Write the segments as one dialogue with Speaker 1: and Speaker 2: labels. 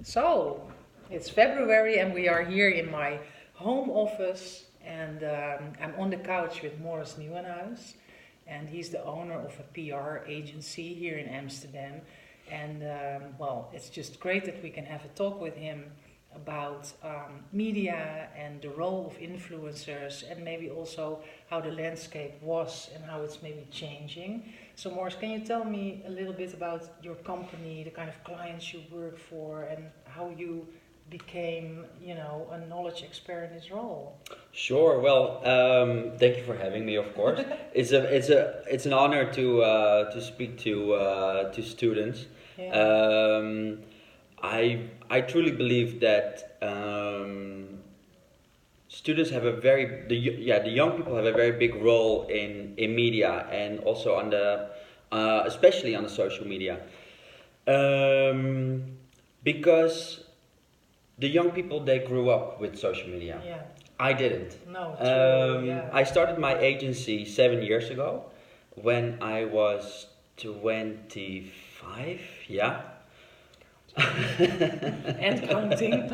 Speaker 1: So, it's February and we are here in my home office and I'm on the couch with Morris Nieuwenhuis and he's the owner of a PR agency here in Amsterdam and well, it's just great that we can have a talk with him about media and the role of influencers and maybe also how the landscape was and how it's maybe changing. So Morris, can you tell me a little bit about your company, the kind of clients you work for and how you became, you know, a knowledge expert in this role?
Speaker 2: Sure. Well, thank you for having me. Of course, it's an honor to speak to students.
Speaker 1: Yeah.
Speaker 2: I truly believe that students have a the young people have a very big role in media and also on the especially on the social media, because the young people, they grew up with social media.
Speaker 1: Yeah.
Speaker 2: I didn't.
Speaker 1: No, true. Yeah.
Speaker 2: I started my agency 7 years ago when I was 25. Yeah.
Speaker 1: And counting.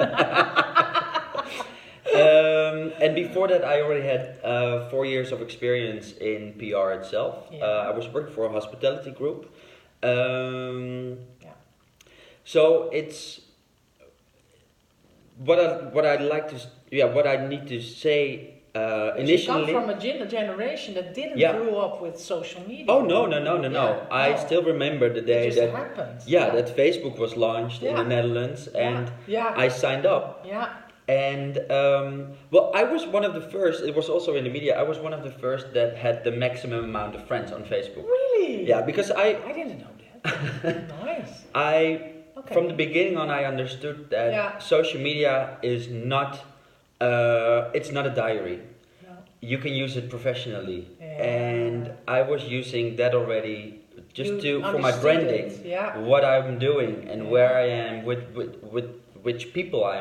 Speaker 2: And before that, I already had 4 years of experience in PR itself.
Speaker 1: Yeah.
Speaker 2: I was working for a hospitality group.
Speaker 1: Yeah.
Speaker 2: So it's what I like to what I need to say initially.
Speaker 1: You come from a generation that didn't
Speaker 2: Yeah.
Speaker 1: grow up with social media.
Speaker 2: Oh no.
Speaker 1: Yeah,
Speaker 2: I
Speaker 1: no.
Speaker 2: still remember the day
Speaker 1: It just
Speaker 2: that
Speaker 1: happened.
Speaker 2: that Facebook was launched in the
Speaker 1: Yeah.
Speaker 2: Netherlands, and
Speaker 1: Yeah.
Speaker 2: I signed up.
Speaker 1: Yeah.
Speaker 2: And well, I was one of the first. It was also in the media. I was one of the first that had the maximum amount of friends on Facebook.
Speaker 1: Really?
Speaker 2: Yeah, because
Speaker 1: I didn't know that. Nice. Okay.
Speaker 2: From the beginning on, I understood that
Speaker 1: Yeah.
Speaker 2: social media is not. It's not a diary.
Speaker 1: No.
Speaker 2: You can use it professionally,
Speaker 1: Yeah.
Speaker 2: and I was using that already just
Speaker 1: You
Speaker 2: for my
Speaker 1: understood
Speaker 2: branding.
Speaker 1: it, yeah.
Speaker 2: What I'm doing and
Speaker 1: Yeah.
Speaker 2: where I am with which people I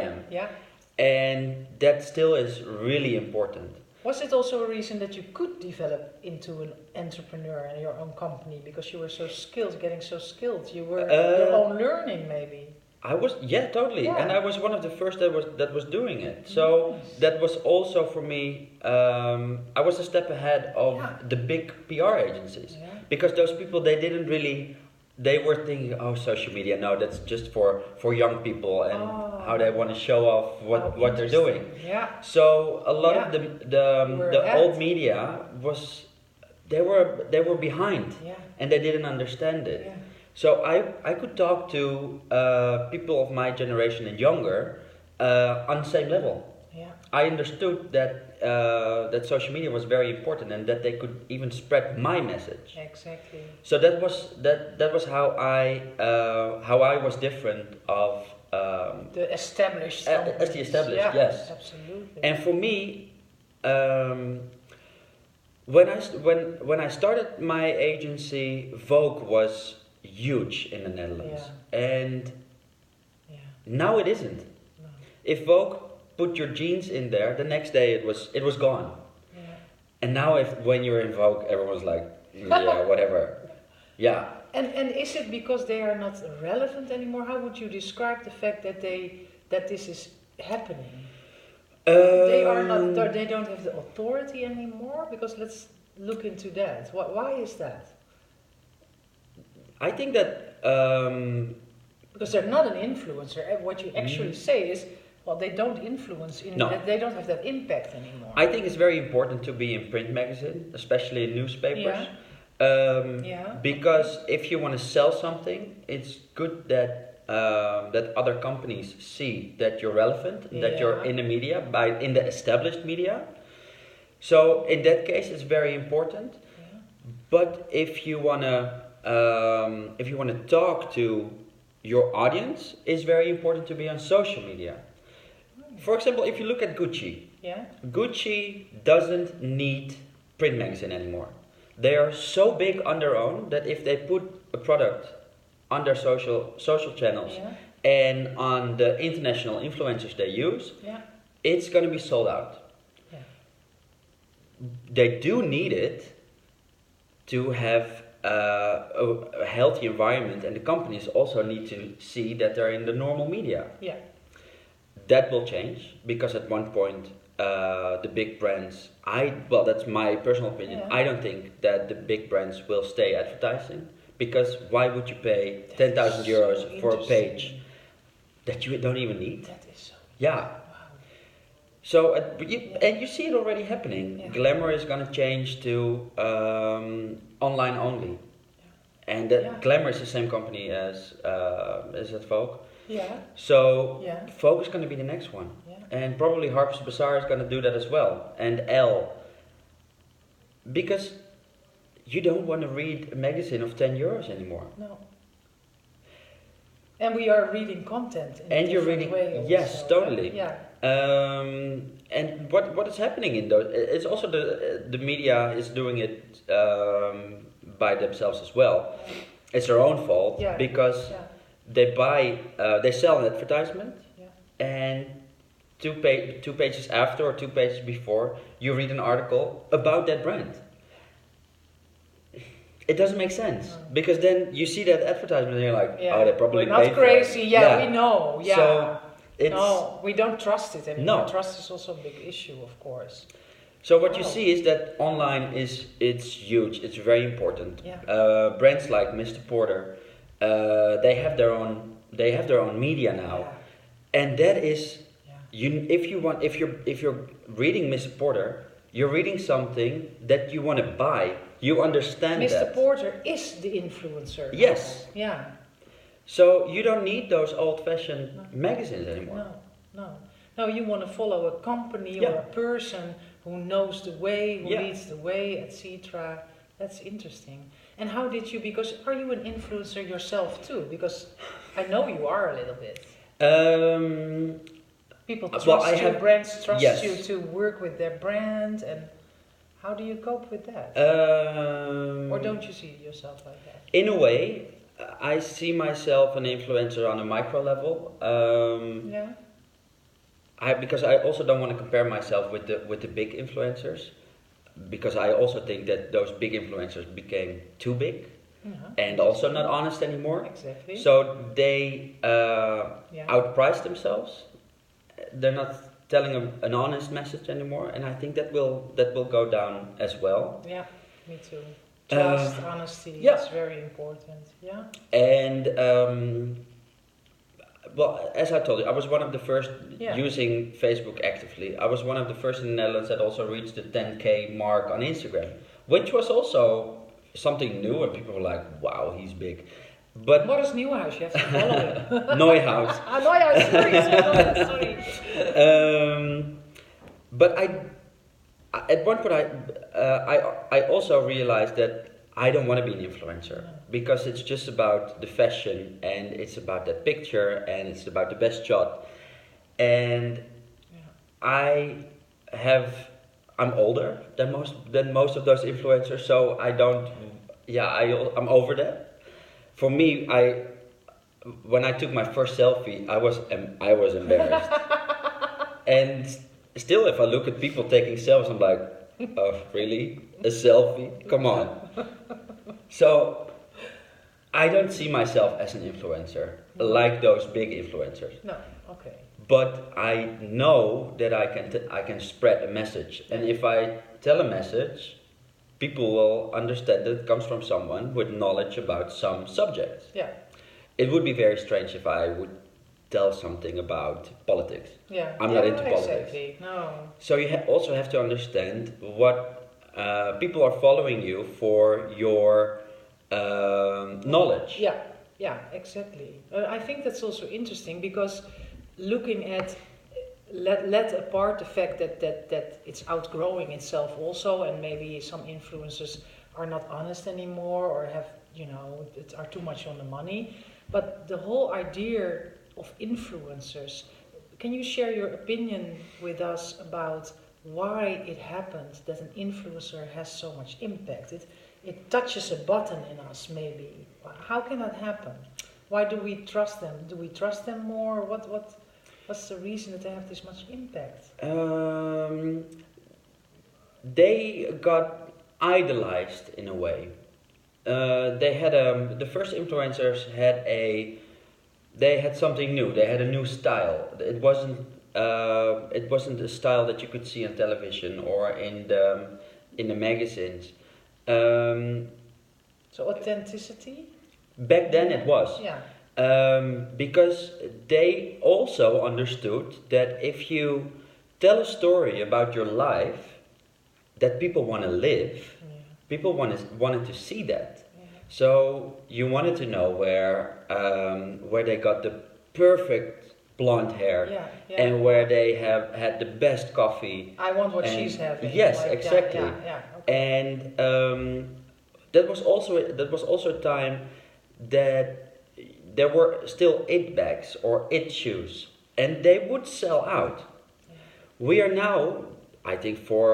Speaker 2: am.
Speaker 1: Yeah.
Speaker 2: And that still is really important.
Speaker 1: Was it also a reason that you could develop into an entrepreneur in your own company because you were so skilled, getting so skilled? You were your own learning, maybe.
Speaker 2: I was, yeah, totally,
Speaker 1: Yeah.
Speaker 2: and I was one of the first that was doing it. So
Speaker 1: Nice.
Speaker 2: that was also for me. I was a step ahead of
Speaker 1: Yeah.
Speaker 2: the big PR agencies,
Speaker 1: Yeah.
Speaker 2: because those people, they didn't really. They were thinking, oh, social media, no, that's just for young people and
Speaker 1: Oh.
Speaker 2: how they want to show off
Speaker 1: Oh,
Speaker 2: what they're doing.
Speaker 1: Yeah.
Speaker 2: So a lot
Speaker 1: Yeah.
Speaker 2: of
Speaker 1: You were
Speaker 2: the
Speaker 1: ahead.
Speaker 2: old media was, they were behind,
Speaker 1: Yeah.
Speaker 2: and they didn't understand it.
Speaker 1: Yeah.
Speaker 2: So I could talk to people of my generation and younger on the same level.
Speaker 1: Yeah.
Speaker 2: I understood that that social media was very important and that they could even spread my message.
Speaker 1: Exactly.
Speaker 2: So that was how I was different of
Speaker 1: The established.
Speaker 2: as the
Speaker 1: companies.
Speaker 2: established,
Speaker 1: Yeah,
Speaker 2: yes.
Speaker 1: Absolutely.
Speaker 2: And for me, when I started my agency, Vogue was huge in the Netherlands, and
Speaker 1: Yeah.
Speaker 2: now it isn't.
Speaker 1: No.
Speaker 2: If Vogue put your jeans in there, the next day it was gone.
Speaker 1: Yeah.
Speaker 2: And now when you're in Vogue, everyone's like, yeah, whatever. Yeah.
Speaker 1: And is it because they are not relevant anymore? How would you describe the fact that this is happening? They are not. They don't have the authority anymore. Because let's look into that. Why is that?
Speaker 2: I think that
Speaker 1: Because they're not an influencer. And what you actually say is, well, they don't influence.
Speaker 2: No.
Speaker 1: They don't have that impact anymore.
Speaker 2: I think it's very important to be in print magazine, especially in newspapers.
Speaker 1: Yeah. Yeah.
Speaker 2: Because if you want to sell something, it's good that that other companies see that you're relevant, that you're
Speaker 1: Yeah.
Speaker 2: in the media, in the established media. So in that case, it's very important.
Speaker 1: Yeah.
Speaker 2: But if you wanna talk to your audience, it's very important to be on social media. For example, if you look at Gucci,
Speaker 1: Yeah.
Speaker 2: Gucci doesn't need print magazine anymore. They are so big on their own that if they put a product on their social channels
Speaker 1: Yeah.
Speaker 2: and on the international influencers they use,
Speaker 1: Yeah.
Speaker 2: it's going to be sold out.
Speaker 1: Yeah.
Speaker 2: They do need it to have a healthy environment, and the companies also need to see that they're in the normal media.
Speaker 1: Yeah.
Speaker 2: That will change because at one point the big brands, well, that's my personal opinion.
Speaker 1: Yeah.
Speaker 2: I don't think that the big brands will stay advertising, because why would you pay 10,000 euros
Speaker 1: so
Speaker 2: for a page
Speaker 1: interesting.
Speaker 2: that you don't even need?
Speaker 1: That is so.
Speaker 2: Yeah.
Speaker 1: Wow.
Speaker 2: So and you see it already happening.
Speaker 1: Yeah.
Speaker 2: Glamour is going to change to online only, and that
Speaker 1: Yeah.
Speaker 2: Glamour is the same company as is it Vogue.
Speaker 1: Yeah.
Speaker 2: So
Speaker 1: Yeah.
Speaker 2: Vogue is going to be the next one,
Speaker 1: Yeah.
Speaker 2: and probably Harper's Bazaar is going to do that as well, and Elle, because you don't want to read a magazine of 10 euros anymore.
Speaker 1: No. And we are reading content in
Speaker 2: And
Speaker 1: a
Speaker 2: you're
Speaker 1: different
Speaker 2: reading,
Speaker 1: way also,
Speaker 2: yes, totally.
Speaker 1: Yeah.
Speaker 2: And what is happening in those? It's also the media is doing it by themselves as well. It's their own fault,
Speaker 1: Yeah.
Speaker 2: because
Speaker 1: Yeah.
Speaker 2: they sell an advertisement,
Speaker 1: Yeah.
Speaker 2: and two pages after or 2 pages before, you read an article about that brand. It doesn't make sense,
Speaker 1: No.
Speaker 2: because then you see that advertisement and you're like,
Speaker 1: Yeah.
Speaker 2: oh, they probably
Speaker 1: We're not
Speaker 2: paid for it.
Speaker 1: crazy. Yeah, we know. Yeah.
Speaker 2: So it's
Speaker 1: no, we don't trust it anymore.
Speaker 2: No.
Speaker 1: Trust is also a big issue, of course.
Speaker 2: So what you
Speaker 1: Wow.
Speaker 2: see is that online it's huge. It's very important.
Speaker 1: Yeah.
Speaker 2: Brands like Mr. Porter, they have their own media now,
Speaker 1: Yeah.
Speaker 2: and that is
Speaker 1: Yeah.
Speaker 2: if you're reading Mr. Porter, you're reading something that you want to buy. You understand
Speaker 1: Mr.
Speaker 2: that.
Speaker 1: Porter is the influencer.
Speaker 2: Yes.
Speaker 1: Yeah.
Speaker 2: So you don't need those old-fashioned magazines anymore.
Speaker 1: No, you want to follow a company or
Speaker 2: Yeah.
Speaker 1: a person who knows the way, who
Speaker 2: Yeah.
Speaker 1: leads the way, etc. That's interesting. And how did you, because are you an influencer yourself too? Because I know you are a little bit. People trust
Speaker 2: well, I
Speaker 1: you,
Speaker 2: have-
Speaker 1: brands trust
Speaker 2: yes.
Speaker 1: you to work with their brand, and how do you cope with that? Or don't you see yourself like that?
Speaker 2: In a way, I see myself an influencer on a micro level.
Speaker 1: Yeah.
Speaker 2: Because I also don't want to compare myself with the big influencers, because I also think that those big influencers became too big and also not honest anymore.
Speaker 1: Exactly.
Speaker 2: So they
Speaker 1: Yeah.
Speaker 2: outprice themselves. They're not telling an honest message anymore, and I think that will go down as well.
Speaker 1: Yeah, me too. Trust,
Speaker 2: Uh,
Speaker 1: honesty,
Speaker 2: yeah.
Speaker 1: is very important. Yeah.
Speaker 2: And well, as I told you, I was one of the first
Speaker 1: Yeah.
Speaker 2: using Facebook actively. I was one of the first in the Netherlands that also reached the 10K mark on Instagram, which was also something new, and people were like, "Wow, he's big." But
Speaker 1: What is Nieuwenhuis? You have to follow him.
Speaker 2: Neuhaus.
Speaker 1: Neuwenhuis, sorry.
Speaker 2: But at one point, I also realized that I don't want to be an influencer, because it's just about the fashion, and it's about that picture, and it's about the best shot. And I'm older than most of those influencers, so I don't. Yeah, I'm over that. For me, when I took my first selfie, I was embarrassed. And still, if I look at people taking selfies, I'm like, oh, really? A selfie? Come on. So, I don't see myself as an influencer, like those big influencers.
Speaker 1: No, okay.
Speaker 2: But I know that I can spread a message. And if I tell a message, people will understand that it comes from someone with knowledge about some subject.
Speaker 1: Yeah.
Speaker 2: It would be very strange if I would tell something about politics.
Speaker 1: Yeah.
Speaker 2: I'm not into politics.
Speaker 1: Exactly. No.
Speaker 2: So you also have to understand what people are following you for your knowledge.
Speaker 1: Yeah. Yeah. Exactly. I think that's also interesting, because looking at let apart the fact that it's outgrowing itself also, and maybe some influencers are not honest anymore, or have are too much on the money. But the whole idea of influencers, can you share your opinion with us about why it happens that an influencer has so much impact? It touches a button in us, maybe. How can that happen? Why do we trust them? Do we trust them more? What's the reason that they have this much impact?
Speaker 2: They got idolized in a way. they had the first influencers they had something new. They had a new style. It wasn't a style that you could see on television or in the magazines. Um,
Speaker 1: So authenticity?
Speaker 2: Back then it was.
Speaker 1: Yeah.
Speaker 2: Because they also understood that if you tell a story about your life that people want to live,
Speaker 1: Yeah.
Speaker 2: people wanted to see that.
Speaker 1: Yeah.
Speaker 2: So you wanted to know where they got the perfect blonde hair,
Speaker 1: Yeah, yeah.
Speaker 2: and where they have had the best coffee.
Speaker 1: I want what
Speaker 2: And
Speaker 1: she's having.
Speaker 2: yes,
Speaker 1: like,
Speaker 2: exactly.
Speaker 1: Yeah. Okay.
Speaker 2: And that was also a time that there were still it bags or it shoes, and they would sell out.
Speaker 1: Yeah.
Speaker 2: We are now, I think, 4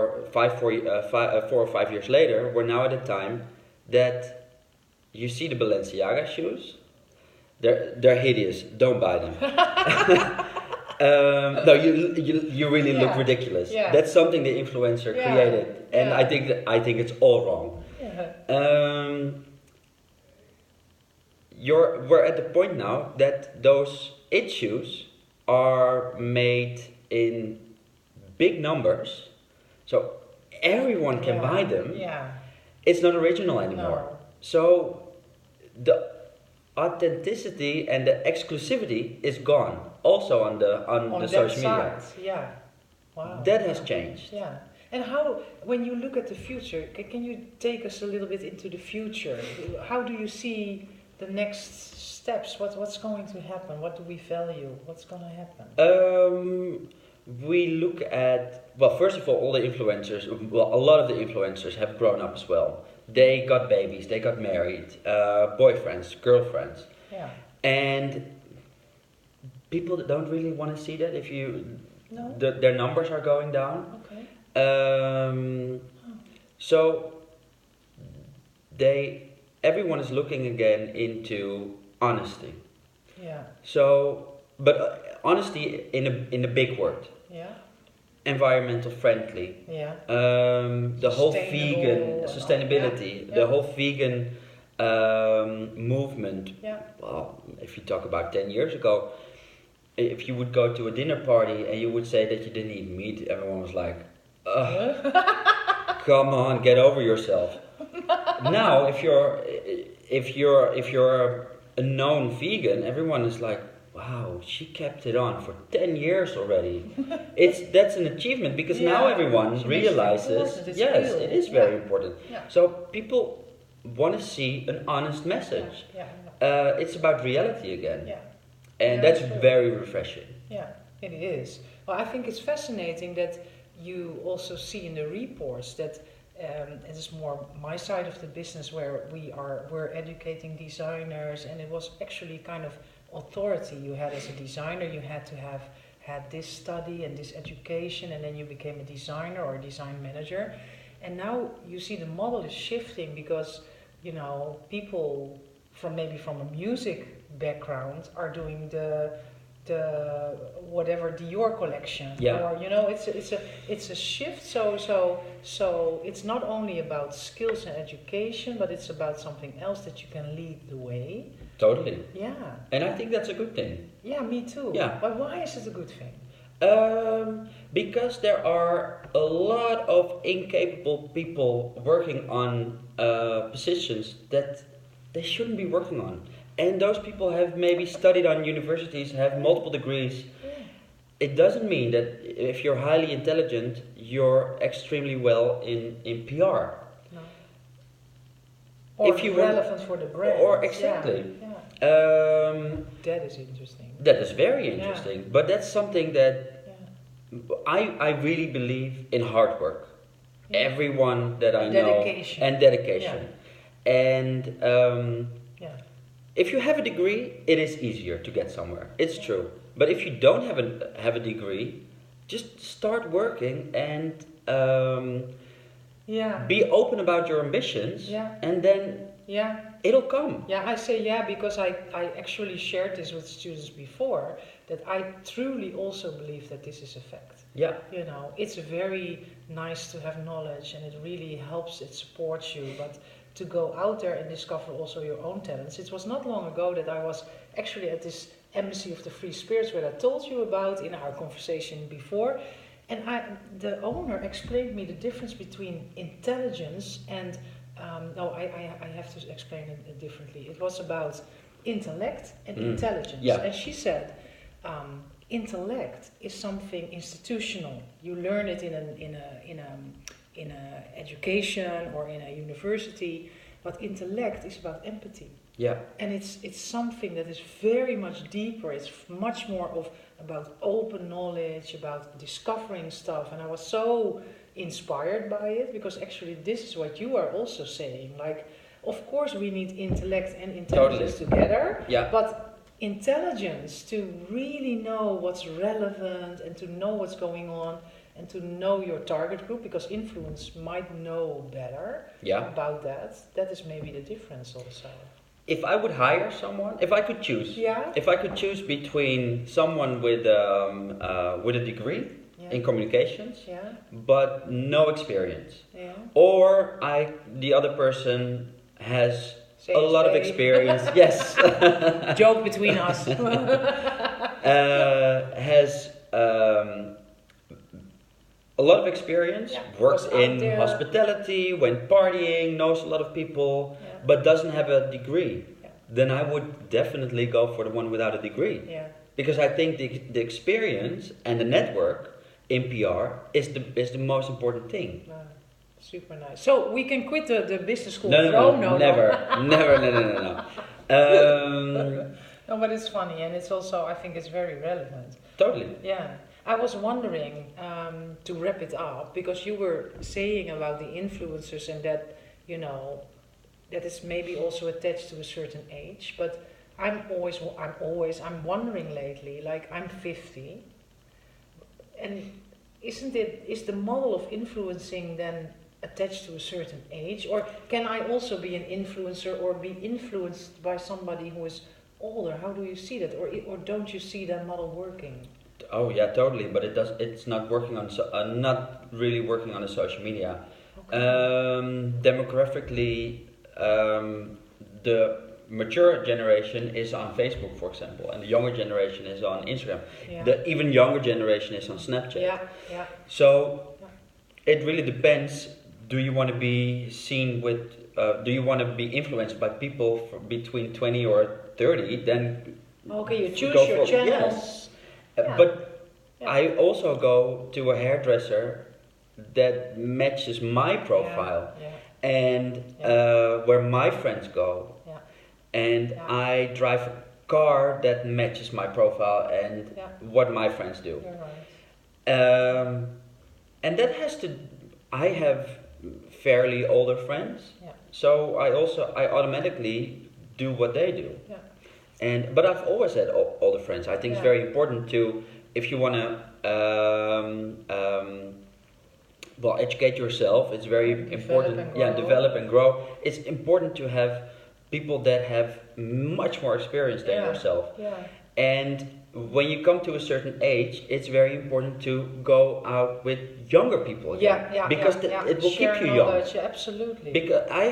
Speaker 2: or 5 years later, we're now at a time that you see the Balenciaga shoes. They're hideous. Don't buy them. No, you really look
Speaker 1: Yeah.
Speaker 2: ridiculous.
Speaker 1: Yeah.
Speaker 2: That's something the influencer
Speaker 1: Yeah.
Speaker 2: created, and
Speaker 1: Yeah.
Speaker 2: I think it's all wrong.
Speaker 1: Yeah.
Speaker 2: We're at the point now that those it shoes are made in big numbers, so everyone can buy them.
Speaker 1: Yeah.
Speaker 2: It's not original anymore.
Speaker 1: No.
Speaker 2: So the authenticity and the exclusivity is gone. Also on the
Speaker 1: On
Speaker 2: social
Speaker 1: that
Speaker 2: media,
Speaker 1: side, yeah. Wow.
Speaker 2: that has
Speaker 1: Yeah.
Speaker 2: changed.
Speaker 1: Yeah. And how, when you look at the future, can you take us a little bit into the future? How do you see the next steps? What's going to happen? What do we value? What's going to happen?
Speaker 2: We look at, well, first of all the influencers, well, a lot of the influencers have grown up as well. They got babies, they got married, boyfriends, girlfriends,
Speaker 1: Yeah.
Speaker 2: and people that don't really want to see that. If you,
Speaker 1: No?
Speaker 2: their numbers are going down.
Speaker 1: Okay.
Speaker 2: So everyone is looking again into honesty.
Speaker 1: Yeah.
Speaker 2: So, but honesty in a big word.
Speaker 1: Yeah.
Speaker 2: Environmental friendly.
Speaker 1: Yeah.
Speaker 2: The whole
Speaker 1: Sustainable
Speaker 2: vegan
Speaker 1: and all,
Speaker 2: sustainability,
Speaker 1: yeah,
Speaker 2: the
Speaker 1: yeah.
Speaker 2: whole vegan movement.
Speaker 1: Yeah.
Speaker 2: Well, if you talk about 10 years ago, if you would go to a dinner party and you would say that you didn't eat meat, everyone was like, "Ugh, come on, get over yourself." Now, if you're a known vegan, everyone is like, "Wow, she kept it on for 10 years already." That's an achievement because now
Speaker 1: Yeah,
Speaker 2: everyone
Speaker 1: she makes it
Speaker 2: realizes,
Speaker 1: important, it's
Speaker 2: yes,
Speaker 1: real.
Speaker 2: it is very
Speaker 1: Yeah.
Speaker 2: important.
Speaker 1: Yeah.
Speaker 2: So people want to see an honest message.
Speaker 1: Yeah.
Speaker 2: It's about reality again,
Speaker 1: Yeah.
Speaker 2: and
Speaker 1: Yeah,
Speaker 2: that's
Speaker 1: that's true.
Speaker 2: very refreshing.
Speaker 1: Yeah, it is. Well, I think it's fascinating that you also see in the reports that it is more my side of the business where we're educating designers, and it was actually kind of authority you had as a designer. You had to have had this study and this education, and then you became a designer or a design manager. And now you see the model is shifting because people from a music background are doing the whatever Dior collection.
Speaker 2: Yeah.
Speaker 1: Or it's a shift. So it's not only about skills and education, but it's about something else that you can lead the way.
Speaker 2: Totally.
Speaker 1: Yeah.
Speaker 2: And I think that's a good thing.
Speaker 1: Yeah, me too.
Speaker 2: Yeah.
Speaker 1: But why is it a good thing?
Speaker 2: Because there are a lot of incapable people working on positions that they shouldn't be working on. And those people have maybe studied on universities, have multiple degrees.
Speaker 1: Yeah.
Speaker 2: It doesn't mean that if you're highly intelligent, you're extremely well in PR.
Speaker 1: No. Or
Speaker 2: If you
Speaker 1: relevant for the brand.
Speaker 2: Or exactly.
Speaker 1: Yeah.
Speaker 2: That
Speaker 1: That is interesting.
Speaker 2: is very interesting. But that's something that
Speaker 1: Yeah.
Speaker 2: I really believe in hard work.
Speaker 1: Yeah.
Speaker 2: Everyone that I know
Speaker 1: Dedication.
Speaker 2: and dedication. And
Speaker 1: Yeah.
Speaker 2: if you have a degree, it is easier to get somewhere. It's true. But if you don't have a degree, just start working and
Speaker 1: Yeah.
Speaker 2: be open about your ambitions.
Speaker 1: Yeah.
Speaker 2: And then
Speaker 1: Yeah.
Speaker 2: it'll come.
Speaker 1: Yeah, I say yeah because I actually shared this with students before, that I truly also believe that this is a fact.
Speaker 2: Yeah.
Speaker 1: It's very nice to have knowledge and it really helps, it supports you, but to go out there and discover also your own talents. It was not long ago that I was actually at this Embassy of the Free Spirits where I told you about in our conversation before. And the owner explained me the difference between intelligence and, I have to explain it differently. It was about intellect and intelligence.
Speaker 2: Yeah.
Speaker 1: And she said, intellect is something institutional. You learn it in a education or in a university, but intellect is about empathy.
Speaker 2: Yeah.
Speaker 1: And it's something that is very much deeper. It's much more about open knowledge, about discovering stuff. And I was so inspired by it, because actually this is what you are also saying. Like, of course we need intellect and intelligence together, but intelligence to really know what's relevant and to know what's going on and to know your target group, because influence might know better about that. That is maybe the difference also.
Speaker 2: If I would hire someone, if I could choose between someone with a degree in communications, but no experience, or the other person has a lot of experience, yes,
Speaker 1: joke between us,
Speaker 2: has a lot of experience, works in hospitality, went partying, knows a lot of people, but doesn't have a degree, then I would definitely go for the one without a degree. Because I think the experience and the network in PR is the most important thing.
Speaker 1: Super nice. So we can quit the business school.
Speaker 2: No, never.
Speaker 1: No, but it's funny, and it's also, I think it's very relevant.
Speaker 2: Totally.
Speaker 1: Yeah. I was wondering, to wrap it up, because you were saying about the influencers and that, that is maybe also attached to a certain age, but I'm wondering lately, like I'm 50, and is the model of influencing then attached to a certain age, or can I also be an influencer or be influenced by somebody who is older? How do you see that, or don't you see that model working?
Speaker 2: Oh yeah, totally. But it's not working on not really working on the social media. Okay. Demographically, the mature generation is on Facebook, for example, and the younger generation is on Instagram. The even younger generation is on Snapchat. So it really depends. Do you want to be seen with? Do you want to be influenced by people between 20 or 30? Then
Speaker 1: you choose your channels.
Speaker 2: Yes. But I also go to a hairdresser that matches my profile and where my friends go. And I drive a car that matches my profile and what my friends do. And that has to, I have fairly older friends, so I automatically do what they do. But I've always had older friends. I think it's very important to, if you want to educate yourself, it's very important. Develop and grow. It's important to have people that have much more experience than yourself. And when you come to a certain age, it's very important to go out with younger people again, because it will keep you young.
Speaker 1: Absolutely.
Speaker 2: Because I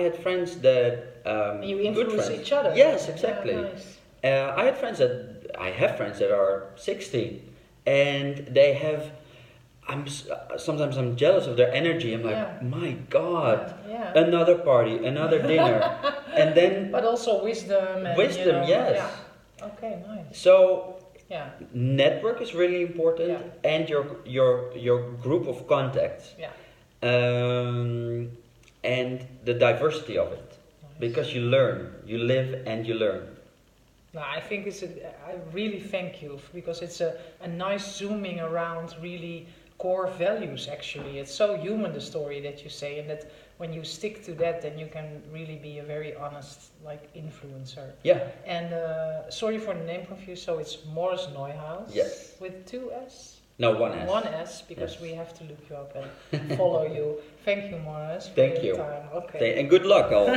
Speaker 2: had friends that
Speaker 1: you influence each other.
Speaker 2: Yes, exactly.
Speaker 1: Nice.
Speaker 2: I have friends that are 60, and they have. Sometimes I'm jealous of their energy. I'm like, my God, another party, another dinner, and then.
Speaker 1: But also wisdom. And,
Speaker 2: yes.
Speaker 1: Okay, nice.
Speaker 2: So, network is really important, and your group of contacts, and the diversity of it, because you learn, you live and you learn.
Speaker 1: No, I think I really thank you, because it's a nice zooming around really core values. Actually, it's so human, the story that you say, and that when you stick to that, then you can really be a very honest influencer. And sorry for the name confuse, so it's Morris Nieuwenhuis.
Speaker 2: Yes.
Speaker 1: With 2 S?
Speaker 2: No, 1 S.
Speaker 1: 1 S, because we have to look you up and follow you. Thank you, Morris.
Speaker 2: Thank you.
Speaker 1: Time. Okay.
Speaker 2: And good luck all.